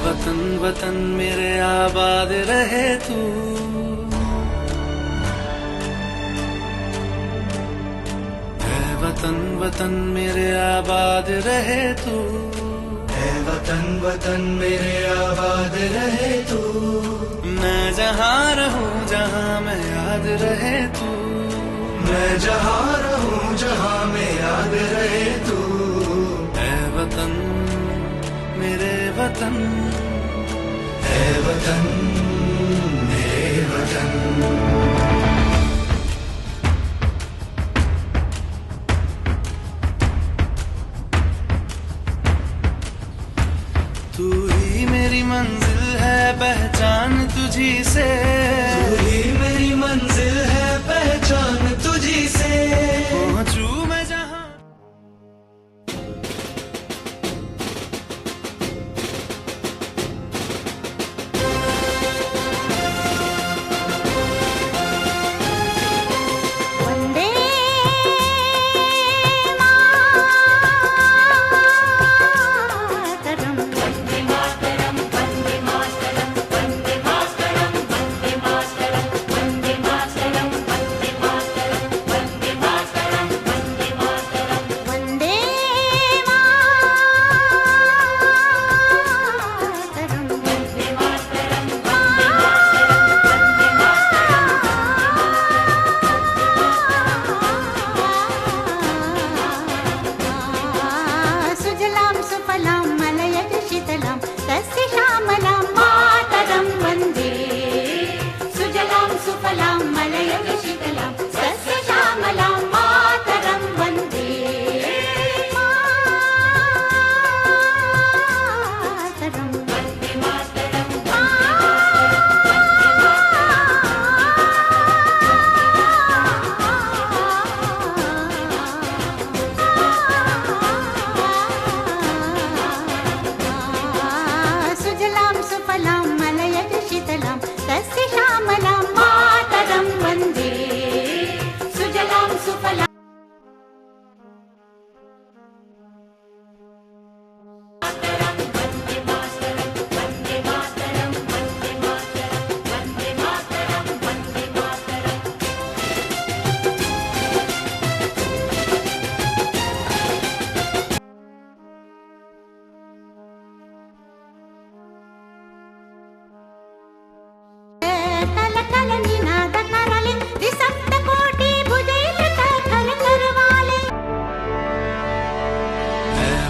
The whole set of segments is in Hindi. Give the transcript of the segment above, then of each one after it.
वतन वतन मेरे आबाद रहे तू, है वतन वतन मेरे आबाद रहे तू, है वतन वतन मेरे आबाद रहे तू। मैं जहाँ रहूं जहाँ मैं याद रहे तू, मैं जहाँ रहूं जहाँ मैं याद रहे तू। है वतन मेरे वतन, है वतन मेरे वतन। तू ही मेरी मंजिल है पहचान तुझी से, तू ही मेरी मंजिल है पहचान तुझी से। पहुंचूं मैं जहां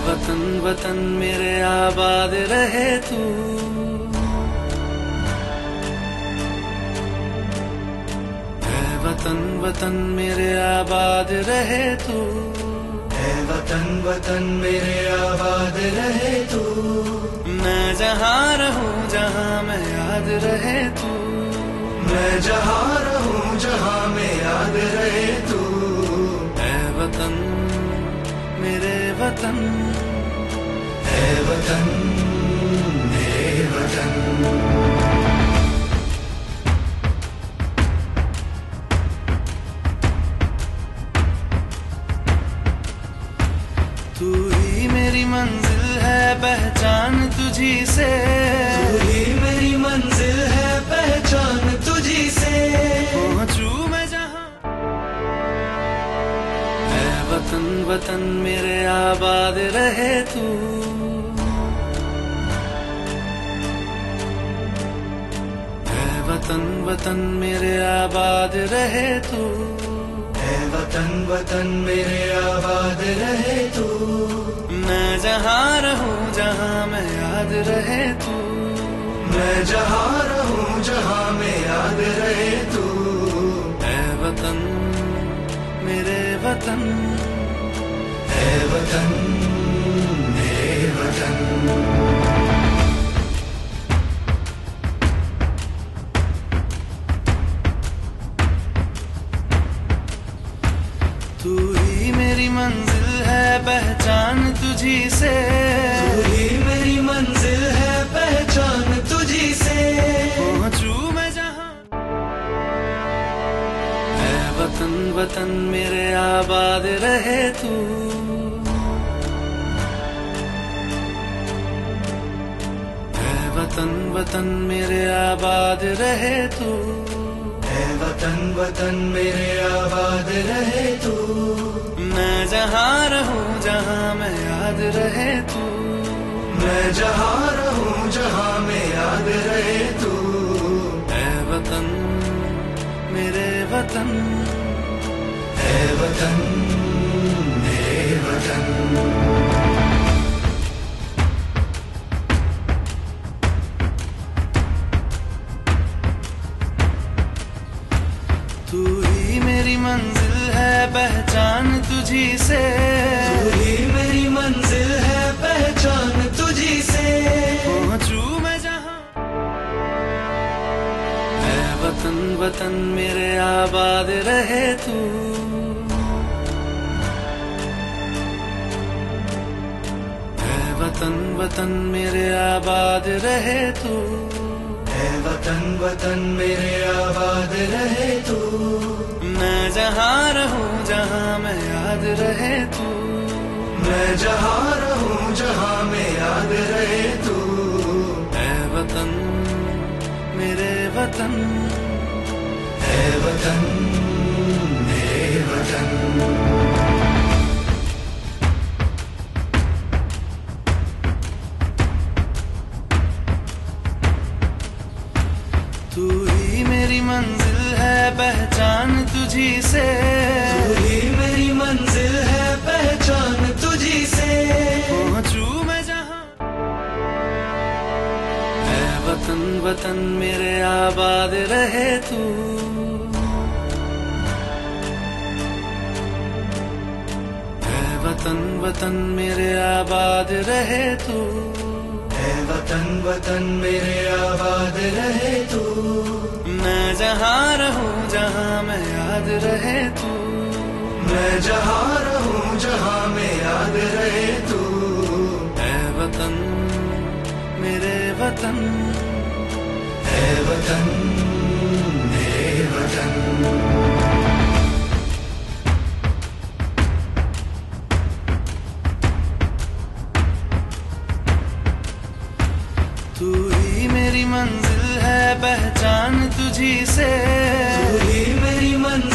वतन वतन मेरे आबाद रहे तू, है वतन वतन मेरे आबाद रहे तू, है वतन वतन मेरे आबाद रहे तू। मैं जहाँ रहूं जहाँ मैं याद रहे तू, मैं जहाँ रहूं जहाँ मैं याद रहे तू। है वतन मेरे वतन, है वतन मेरे वतन। तू ही मेरी मंजिल है पहचान तुझी से, तू ही मेरी मंजिल है पहचान तुझी से। पहुंचूं मैं जहां है वतन वतन मेरे आबाद रहे तू, है वतन वतन मेरे आबाद रहे तू, है वतन वतन मेरे आबाद रहे तू। मैं जहाँ रहूं जहाँ मैं याद रहे तू, मैं जहाँ रहूं जहाँ मैं याद रहे तू। है वतन मेरे वतन, है वतन मेरे वतन। तू ही मेरी मंजिल है पहचान तुझी से, तू ही मेरी मंजिल है पहचान तुझी से। पहुंचूं मैं जहां है वतन वतन मेरे आबाद रहे तू, है वतन वतन मेरे आबाद रहे तू, है वतन वतन मेरे आबाद रहे तू। मैं जहाँ रहूं जहाँ मैं याद रहे तू, मैं जहाँ रहूं जहाँ मैं याद रहे तू। है वतन मेरे वतन, है वतन मेरे वतन। तू ही मेरी मंजिल है पहचान तुझी से, तू ही मेरी मंजिल है पहचान तुझी से। पहुंचूं मैं जहाँ, है वतन वतन मेरे आबाद रहे तू, है वतन वतन मेरे आबाद रहे तू, है वतन वतन मेरे आबाद रहे तू। मैं जहाँ रहूं जहाँ मैं याद रहे तू, मैं जहाँ रहूं जहाँ मैं याद रहे तू। है वतन मेरे वतन, है वतन मेरे वतन। तू ही मेरी मंजिल है पहचान तुझी से, तू ही मेरी मंजिल है पहचान तुझी से। पहुंचूं मैं जहाँ, है वतन वतन मेरे आबाद रहे तू, है वतन वतन मेरे आबाद रहे तू, है वतन वतन मेरे आबाद रहे तू। मैं जहाँ रहूं जहाँ मैं याद रहे तू, मैं जहाँ रहूं जहाँ मैं याद रहे तू। है वतन मेरे वतन, है वतन मेरे वतन। तू ही मेरी मंजिल है पहचान तुझी से, तू ही मेरी मंजिल